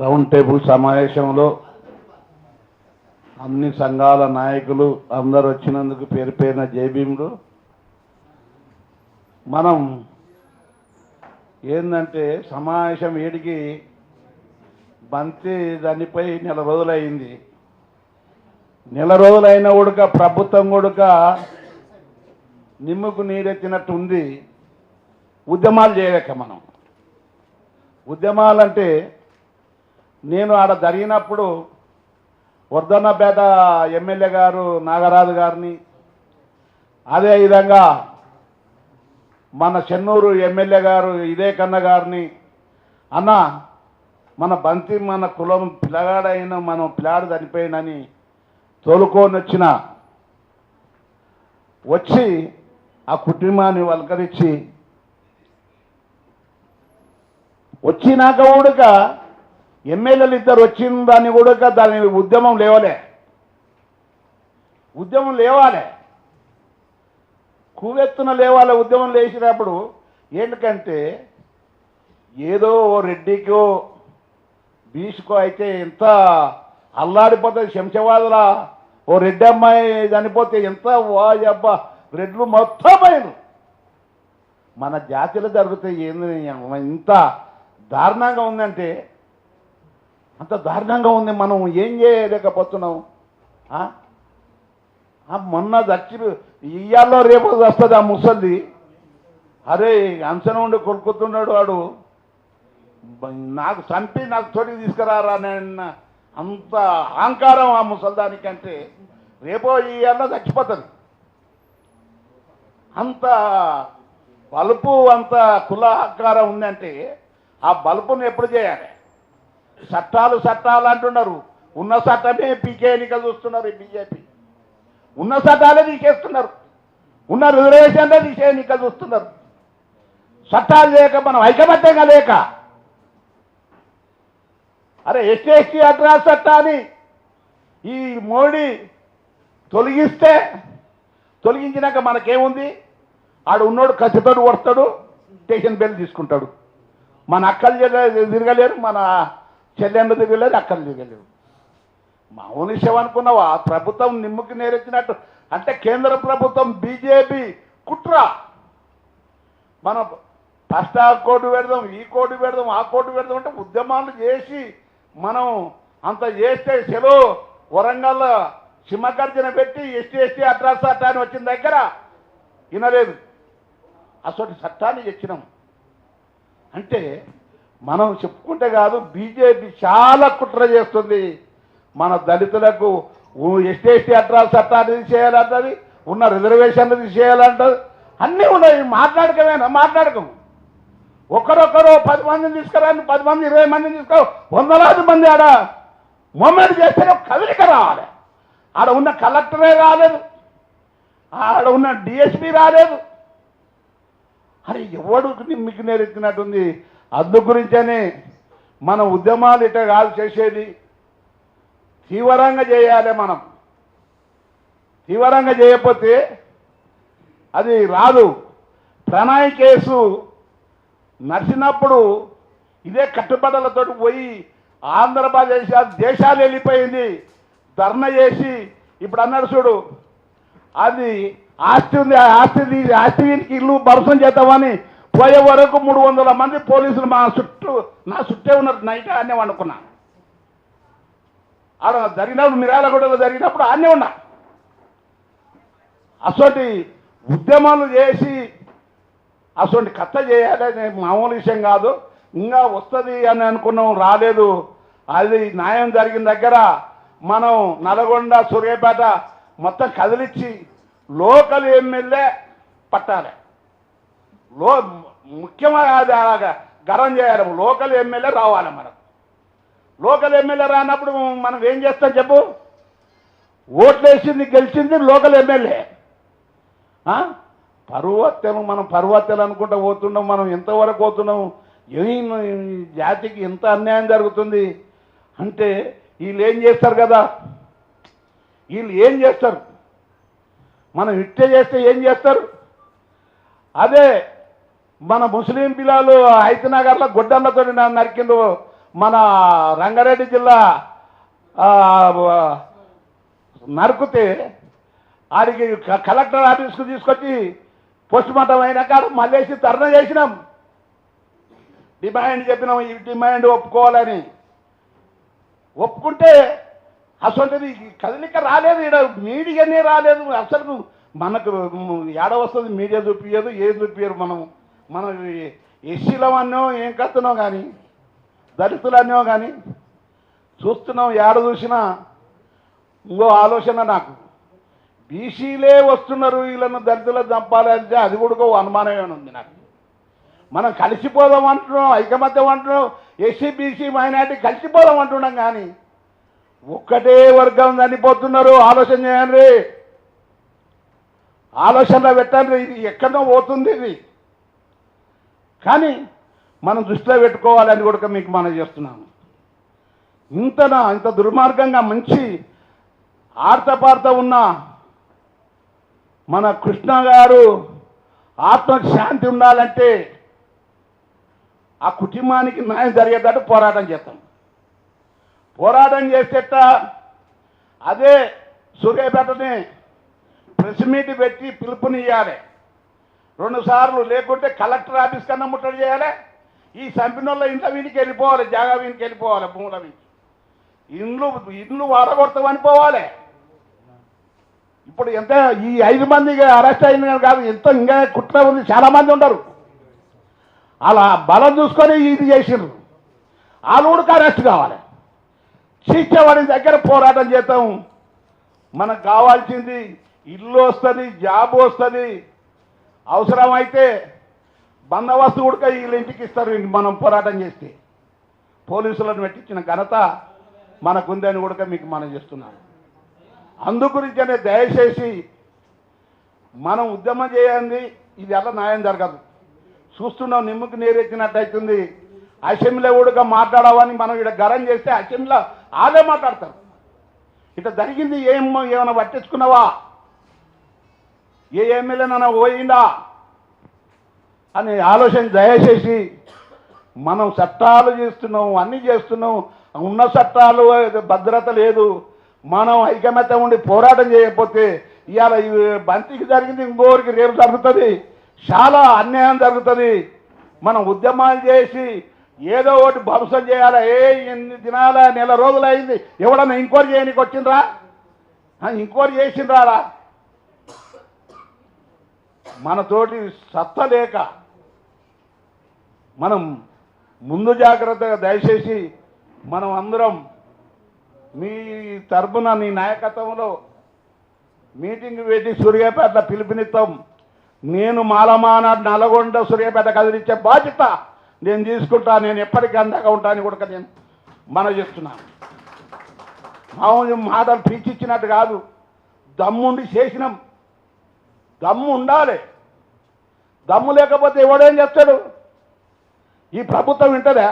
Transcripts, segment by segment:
Round table సమావేశంలో అన్ని సంఘాల నాయకులు అందరూ వచ్చినందుకు పేరు పేరున జైభీములు. మనం ఏంటంటే సమావేశం ఏడికి బంతి దానిపై నెల రోజులైంది. నెల రోజులైన ఉడక ప్రభుత్వం ఉడక నిమ్ముకు నీరెత్తినట్టు ఉంది. ఉద్యమాలు చేయలేక మనం ఉద్యమాలంటే నేను ఆడ జరిగినప్పుడు వర్ధన్నపేట ఎమ్మెల్యే గారు నాగరాజు గారిని, అదేవిధంగా మన చెన్నూరు ఎమ్మెల్యే గారు ఇదే కన్న గారిని, అన్న మన బంతి మన కులం పిల్లగాడైన మనం పిల్లాడు చనిపోయినని తోలుకొని వచ్చి ఆ కుటుంబాన్ని వలకరించి వచ్చినాక కూడా ఎమ్మెల్యేలు ఇద్దరు వచ్చిన దాన్ని కూడా దాని ఉద్యమం లేవాలి, కూవెత్తున లేవాలి. ఉద్యమం లేచినప్పుడు ఏంటంటే ఏదో ఓ రెడ్డికో బీసుకో అయితే ఎంత అల్లాడిపోతుంది. శంషాబాద్లా ఓ రెడ్డి అమ్మాయి చనిపోతే ఎంత అబ్బా రెడ్లు మొత్తం పైన మన జాతిలో జరుగుతాయి. ఏంది ఇంత దారుణంగా ఉందంటే అంత దారుణంగా ఉంది. మనం ఏం చేయలేకపోతున్నాం. మొన్న చచ్చి ఇయ్యాల్లో రేపు వస్తుంది ఆ ముసలిది. అరే అంశన ఉండి కొనుక్కుతున్నాడు వాడు, నాకు చంపి నాకు తోటికి తీసుకురారా నేను అంత అహంకారం ఆ ముసల్దానికంటే రేపో ఇయ్యాల్లో చచ్చిపోతుంది. అంత బలుపు అంత కుల అహంకారం ఉందంటే ఆ బలుపును ఎప్పుడు చేయాలి? చట్టాలు అంటున్నారు. ఉన్న చట్టమే పీకే ఎన్నిక చూస్తున్నారు ఈ బీజేపీ. ఉన్న చట్టాలే తీసేస్తున్నారు, ఉన్న రిజర్వేషన్లే తీసే ఎన్నిక చూస్తున్నారు. చట్టాలు లేక మనం ఐకమత్యంగా లేక అరే ఎస్టీ అట్రాస్ చట్టాన్ని ఈ మోడీ తొలగించినాక మనకేముంది? ఆడు ఉన్నోడు కసితోడు కొడతాడు, స్టేషన్ బెల్ తీసుకుంటాడు. మన అక్కలు తిరగలేరు, మన చెల్లెళ్ళు తిరగలేరు, అక్కలు తిరగలేరు. మౌనిషం అనుకున్నావా? ప్రభుత్వం నిమ్ముకి నేరెత్తినట్టు అంటే కేంద్ర ప్రభుత్వం బీజేపీ కుట్ర. మనం ఫస్ట్ ఆ కోర్టు పెడదాం, ఈ కోర్టు పెడదాం, ఆ కోర్టు పెడదాం అంటే ఉద్యమాలు చేసి మనం అంత చేస్తే సెలవు వరంగల్ సింహగర్జన పెట్టి ఎస్టీ అట్రాస్ చట్టాన్ని వచ్చిన దగ్గర వినలేదు. అసలు చట్టాన్ని తెచ్చినాం అంటే మనం చెప్పుకుంటే కాదు, బీజేపీ చాలా కుట్ర చేస్తుంది. మన దళితులకు ఎస్టీ అట్రాస్ చట్టాన్ని తీసేయాలంటది, ఉన్న రిజర్వేషన్లు తీసేయాలంటది, అన్నీ ఉన్నాయి. మాట్లాడకము ఒకరొకరు 10 మందిని తీసుకురాని, 10 మంది 20 మందిని తీసుకో, వందలాది మంది ఆడ మూమెంట్ చేస్తే కదలిక రావాలి. ఆడ ఉన్న కలెక్టరే రాలేదు, ఆడ ఉన్న డిఎస్పీ రాలేదు. అరే ఎవడు మీకు నేరెత్తినట్టుంది. అందు గురించనే మన ఉద్యమాలు ఇట కాదు చేసేది, తీవ్రంగా చేయాలి. మనం తీవ్రంగా చేయకపోతే అది రాదు. ప్రణయ్ కేసు నడిచినప్పుడు ఇదే కట్టుబడులతో పోయి ఆంధ్రప్రదేశ్ దేశాలు వెళ్ళిపోయింది. ధర్నా చేసి ఇప్పుడు అన్నాడు చూడు, అది ఆస్తి ఉంది, ఆస్తి ఇల్లు భరోసం చేద్దామని పోయే వరకు 300 మంది పోలీసులు నా చుట్టే ఉన్నారు. నైట్ ఆనే వండుకున్నా. ఆడ జరిగినప్పుడు మిర్యాలగూడలో జరిగినప్పుడు ఆనే ఉన్నా. అసోటి ఉద్యమాలు చేసి అసోటి కథ చేయాలి. మామూలు విషయం కాదు. ఇంకా వస్తుంది అని అనుకున్నాం, రాలేదు. అది న్యాయం జరిగిన దగ్గర మనం నల్గొండ సూర్యాపేట మొత్తం కదిలిచ్చి లోకల్ ఎమ్మెల్యే పట్టాలి. ముఖ్యమైన గరం చేయాలి. లోకల్ ఎమ్మెల్యే రావాలి. మనం లోకల్ ఎమ్మెల్యే రానప్పుడు మనం ఏం చేస్తాం చెప్పు? ఓట్లేసింది గెలిచింది లోకల్ ఎమ్మెల్యే. పరువత్తెలు మనం పరువత్తెలు అనుకుంటూ పోతున్నాం. మనం ఎంతవరకు పోతున్నాం? జాతికి ఎంత అన్యాయం జరుగుతుంది అంటే వీళ్ళు ఏం చేస్తారు కదా, వీళ్ళు ఏం చేస్తారు? మనం ఇట్టే చేస్తే ఏం చేస్తారు? అదే మన ముస్లిం పిల్లలు హైతనగర్లో గొడ్డళ్ళతో నరికిండు మన రంగారెడ్డి జిల్లా నరుకుతే ఆడికి కలెక్టర్ ఆఫీస్కు తీసుకొచ్చి పోస్ట్ మార్టం అయినాక మళ్ళేసి ధర్నా చేసినాం, డిమాండ్ చెప్పినాం, ఈ డిమాండ్ ఒప్పుకోవాలని. ఒప్పుకుంటే అసలు కదలిక రాలేదు, ఇక్కడ మీడియానే రాలేదు. అసలు మనకు ఏడ వస్తుంది, మీడియా చూపించదు, ఏది చూపించరు. మనం ఎస్సీలమన్నో ఏం కడుతున్నాం కానీ, దళితులన్నో కానీ చూస్తున్నాం. ఏడ చూసినా ఇంకో ఆలోచన నాకు, బీసీలే వస్తున్నారు వీళ్ళను దళితులను చంపాలంటే అది కూడా అనుమానమే ఉంది నాకు. మనం కలిసిపోదాం అంటున్నాం, ఐకమత్యం అంటున్నాం, ఎస్సీ బీసీ మైనార్టీ కలిసిపోదాం అంటున్నాం కానీ ఒక్కటే వర్గం చనిపోతున్నారు. ఆలోచన చేయండి, ఆలోచనలో పెట్టండి. ఇది ఎక్కడో పోతుంది ఇది, కానీ మనం దృష్టిలో పెట్టుకోవాలని కూడా మీకు మనం చేస్తున్నాను. ఇంత దుర్మార్గంగా మంచి ఆర్తపార్త ఉన్న మన కృష్ణ గారు ఆత్మకు శాంతి ఉండాలంటే ఆ కుటుంబానికి న్యాయం జరిగేటట్టు పోరాటం చేస్తాం. పోరాటం చేసేట అదే సూర్యాపేటని ప్రెస్ మీట్ పెట్టి పిలుపునియాలి 2 సార్లు, లేకుంటే కలెక్టర్ ఆఫీస్ కన్నా ముట్టడి చేయాలి. ఈ సంపినోళ్ళ ఇంట్లో వీనికి వెళ్ళిపోవాలి, జాగా వీనికి వెళ్ళిపోవాలి, భూముల వీనికి ఇండ్లు వాడగొడతామని పోవాలి. ఇప్పుడు ఎంత ఈ 5 మంది అరెస్ట్ అయింది కాదు, ఎంత ఇంకా కుట్ర ఉంది, చాలామంది ఉండరు. అలా బలం చూసుకొని ఇది చేసిండ్రు, వాళ్ళు కూడా అరెస్ట్ కావాలి. శిక్షవాడి దగ్గర పోరాటం చేద్దాం. మనకు కావాల్సింది ఇల్లు వస్తుంది, జాబ్ వస్తుంది, అవసరమైతే బందోబస్తు కూడా వీళ్ళ ఇంటికి ఇస్తారు మనం పోరాటం చేస్తే. పోలీసులను పెట్టించిన ఘనత మనకుందని కూడా మీకు మనం చేస్తున్నాను. అందుగురించనే దయచేసి మనం ఉద్యమం చేయండి, ఇది ఎలా న్యాయం జరగదు. చూస్తున్నాం, నిమ్మకు నీరెత్తినట్టు అవుతుంది. అసెంబ్లీ కూడా మాట్లాడవని మనం ఇక్కడ గరం చేస్తే అసెంబ్లీలో వాళ్ళే మాట్లాడతారు. ఇట్లా జరిగింది ఏమైనా పట్టించుకున్నావా, ఏ ఎమ్మెల్యేనైనా పోయిందా అని ఆలోచన దయచేసి మనం చట్టాలు చేస్తున్నాం, అన్నీ చేస్తున్నాం. ఉన్న చట్టాలు భద్రత లేదు. మనం ఐకమత్యం ఉండి పోరాటం చేయకపోతే ఇవాళ బంతికి జరిగింది ఇంకోరికి రేపు జరుగుతుంది, చాలా అన్యాయం జరుగుతుంది. మనం ఉద్యమాలు చేసి ఏదో ఒకటి భవిష్యత్ చేయాలి. ఎన్ని దినాల నెల రోజులు అయింది, ఎవడన్నా ఇంక్వైరీ చేయడానికి వచ్చిండ్రా? ఇంక్వైరీ చేసిండ్రా? మనతోటి సత్త లేక మనం ముందు జాగ్రత్తగా దయచేసి మనం అందరం మీ తరపున నీ నాయకత్వంలో మీటింగ్ పెట్టి సూర్యాపేట పిలుపునిస్తాం. నేను మాలమానాడు నల్గొండ సూర్యాపేట కదిలించే బాధ్యత నేను తీసుకుంటా. నేను ఎప్పటికీ అండగా ఉంటాను కూడా నేను మనం చేస్తున్నాను. మామూలు మాటలు పీచిచ్చినట్టు కాదు, దమ్ముండి చేసినాం. దమ్ము ఉండాలి, దమ్ము లేకపోతే ఎవడేం చేస్తాడు? ఈ ప్రభుత్వం వింటదా?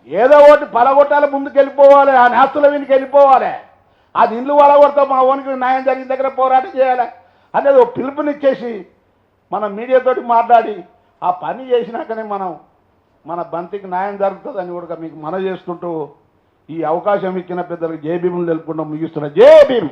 ఏదో ఒకటి పలగొట్టాలి, ముందుకు వెళ్ళిపోవాలి, ఆ నేస్తుల వీనికి వెళ్ళిపోవాలి. అది ఇల్లు పలగొడతాం, మా ఓనికి న్యాయం జరిగిన దగ్గర పోరాటం చేయాలి అనేది ఒక పిలుపునిచ్చేసి మనం మీడియాతోటి మాట్లాడి ఆ పని చేసినాకనే మన బంతికి న్యాయం జరుగుతుందని కూడా మీకు మనవి చేసుకుంటూ ఈ అవకాశం ఇచ్చిన పెద్దలకు జై భీములు తెలుపుకుంటూ ముగిస్తున్నా. జై భీమ్.